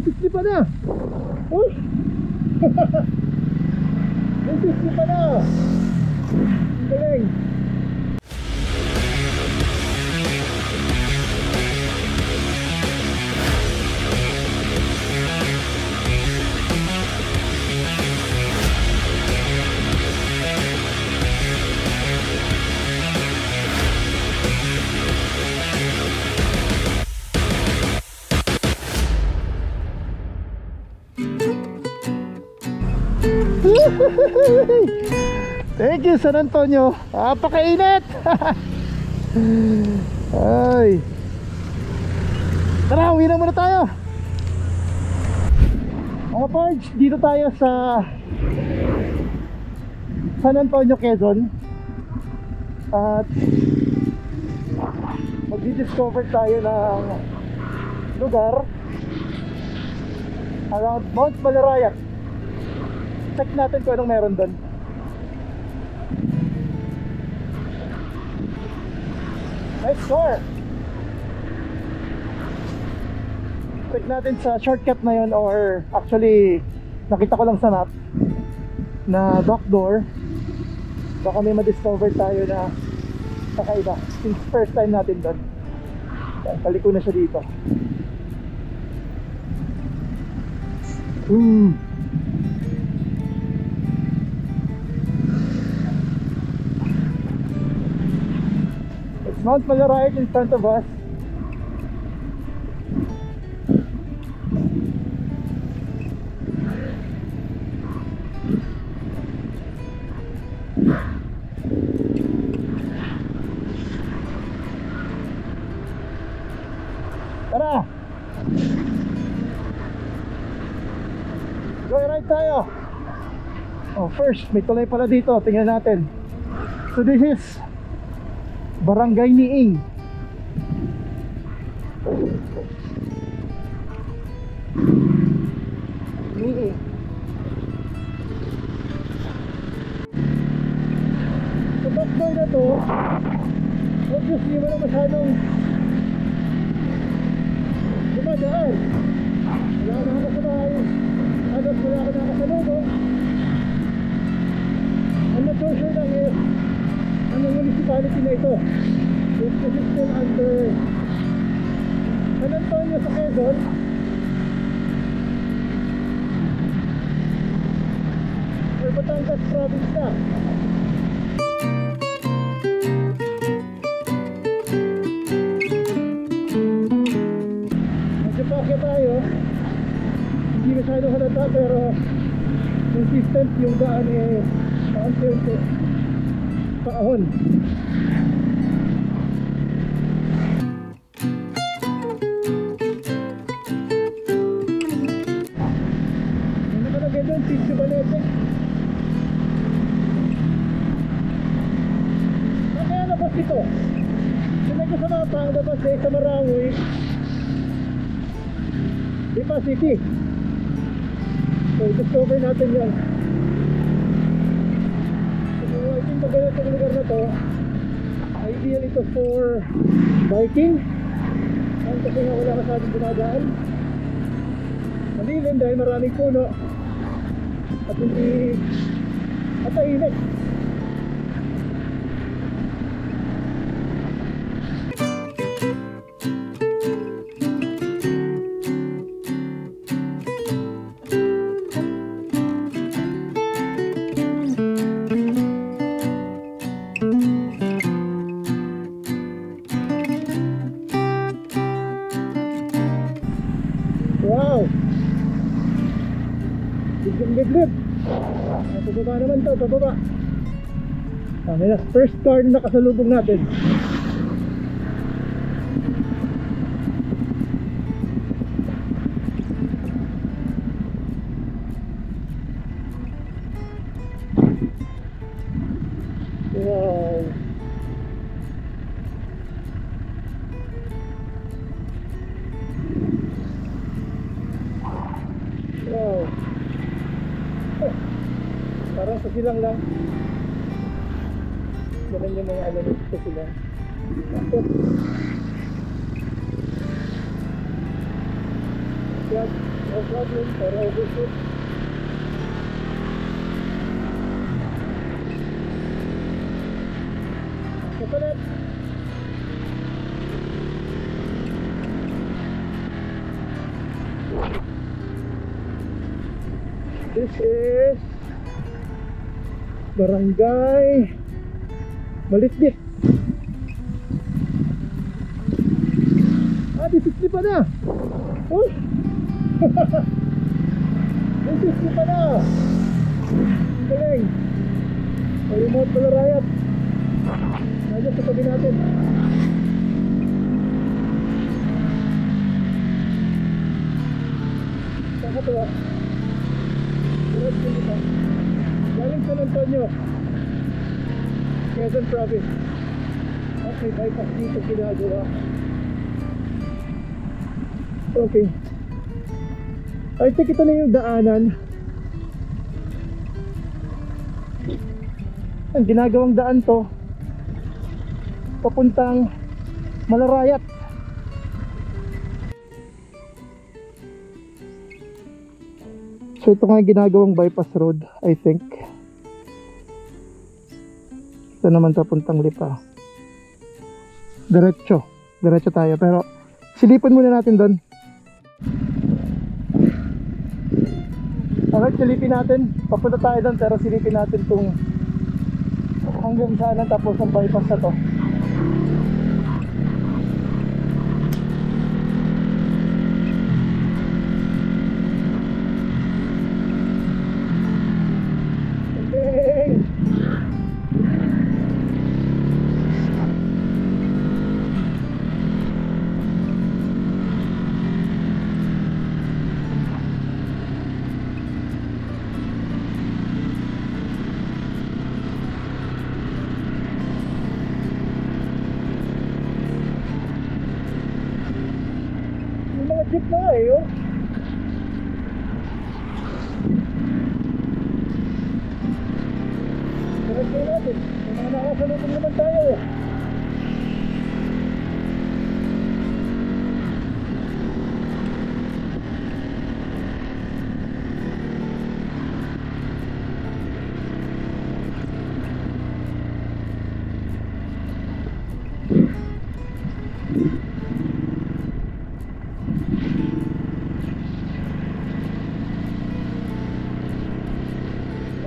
60 pa na. Uy! May 60 pa na. Ang galing. Thank you San Antonio. Napakainit. Ay. Tara, uwi na muna tayo. Mga pards, dito tayo sa San Antonio, Quezon. At magdi-discover tayo ng lugar around Mount Malarayak. Check natin kung anong meron doon. Nice score! Check natin sa shortcut na yun, or actually nakita ko lang sa map na back door. Baka may ma-discover tayo na kakaiba since first time natin doon. Paliko na siya dito. It's Mount Malarayak in front of us. Tara! Joyride tayo! Oh, first, may tulay pala dito. Tingnan natin. So this is Barangay Niing. Niing. Sa backdoor na to, obviously wala masyadong dumadaan. Wala na ako sa bahay. Agad wala ako nakasalubong. I'm not so sure lang eh anong municipality na ito. This is still under San Antonio sa Quezon. Or Batangas province na. Medyo pakya tayo. Hindi masyado halata pero consistent yung daan eh paunti-unti paahon. May nakalagay doon, Sitio Balete. Kaya labas ito. Sinay ko sa mapa, ang labas eh sa Marawi, Lipa City. So discover natin yan. I think maganda itong lugar na to. Ideal ito for biking. Ang kasi nga wala masyadong dumadaan. Malilim dahil maraming puno. At hindi matainit. Wow! Liblib-liblib. Pababa naman to, pababa. May na first car na nakasalubong natin. Wow! Wow! Parang sa silang lang. Ganun yung mga ano sa silang. Yan. No problem, pero overshoot. Kapalit! This is Barangay Malitbit. This is Lipa na. Uy! This is Lipa na. Galing. Remote Balarayat. Nandiyan sa tabi natin. Saka ito ah. Galing San Antonio, Quezon Province. Okay, bypass dito ginagawa. Okay, I think ito na yung daanan. Ang ginagawang daan to papuntang Malarayat. So ito nga ginagawang bypass road, I think. Ito naman papuntang Lipa. Diretso tayo, pero silipin muna natin doon. Alright, silipin natin. Papunta tayo doon, pero silipin natin kung hanggang saan tapos ang bypass na to. Jeep na eh, oh. Diretso natin. May mga nakasalubong naman tayo eh.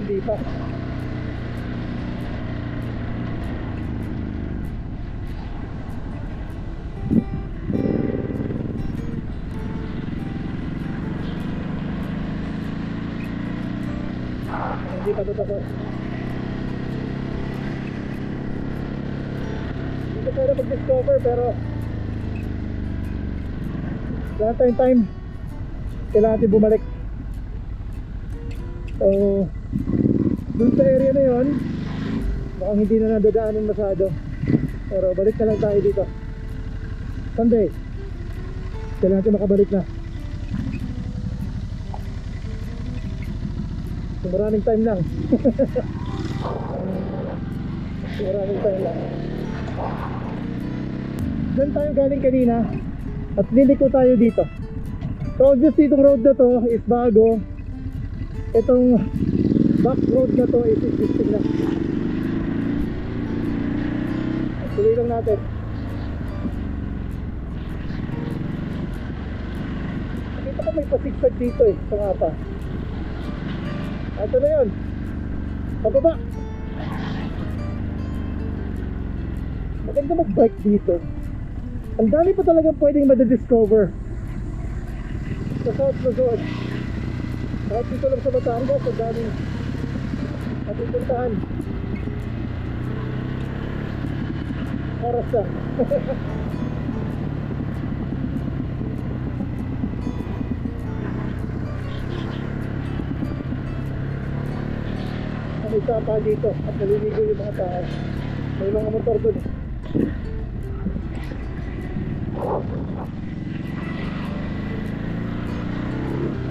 Hindi pa. Hindi pa totoo. Hindi ko pwede mag-discover pero wala tayong time. Kailangan natin bumalik. So dun sa area na yun mukhang hindi na nadadaanan masyado, pero balik na lang tayo dito. Sunday kailangan natin makabalik na. So maraming time lang. Maraming time lang. Diyan tayo galing kanina at liliko tayo dito. So obviously itong road na to is bago. Itong back road na to is existing na. Tuloy lang natin. Nakita ko may pasigsag dito eh, sa nga pa. Ito na yun. Pababa. Maganda mag-bike dito. Ang dami pa talagang pwedeng madidiscover sa South Luzon. Kahit dito lang sa Batangas, ang daming matutuntahan. Oras na. May sapa dito at naliligo yung mga tao. May mga motor doon.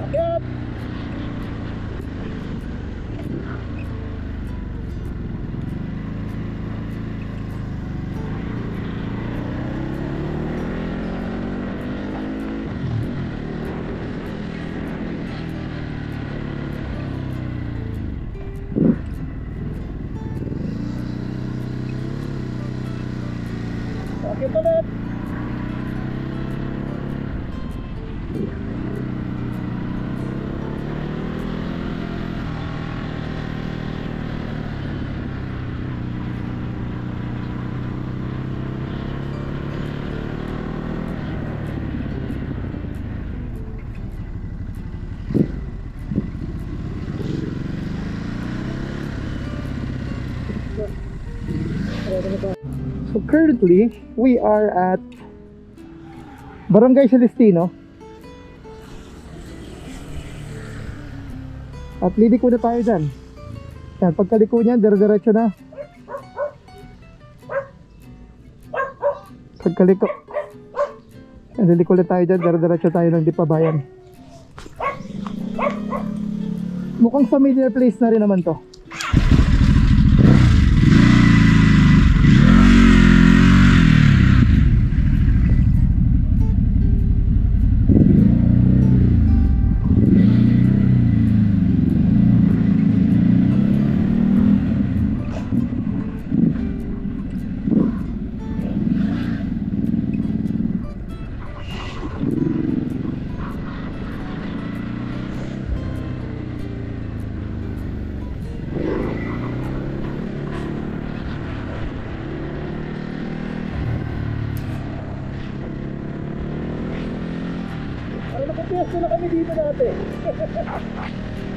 Akyat! So currently, we are at Barangay Celestino. At liliko na tayo dyan. Yan, pagkaliko niyan, dire-diretso na. Pagkaliko. Yan, liliko na tayo dyan, dire-diretso tayo ng Dipabayan. Mukhang familiar place na rin naman to. Nakapiyas na kami dito dati.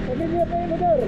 Pamilya pa yung lugar.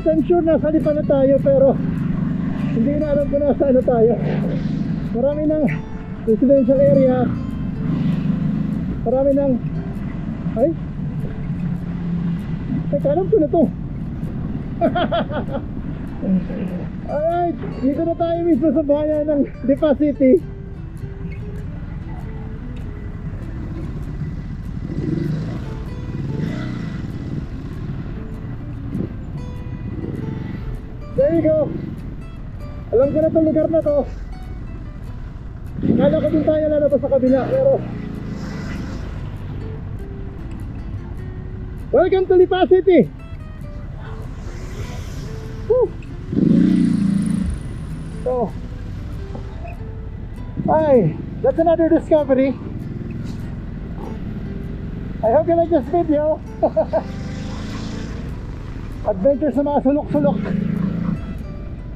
I'm sure nasa lipa na tayo pero hindi na alam ko nasa ano tayo. Marami ng residential area, marami ng ay teka, alam ko na to. Alright, dito na tayo mismo sa bayan ng Lipa City. There you go. Alam ko na itong lugar na to. Kala ko din tayo lalabas sa kabila, pero welcome to Lipa City. Woo. So hi, that's another discovery. I hope you like this video. Adventure sa mga sulok-sulok.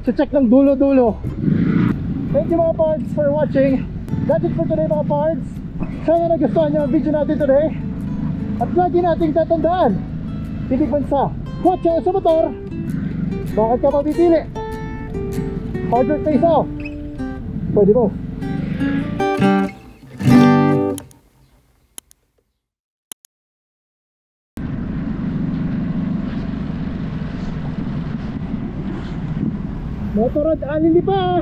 Check ng dulo-dulo. Thank you mga pards for watching. That's it for today mga pards. Sana nagustuhan nyo ang video natin today. At lagi nating tatandaan, titig bansa, kotse sa motor, bakit ka mapipili? Hard work pays off. Pwede mo. Motorad alili pa.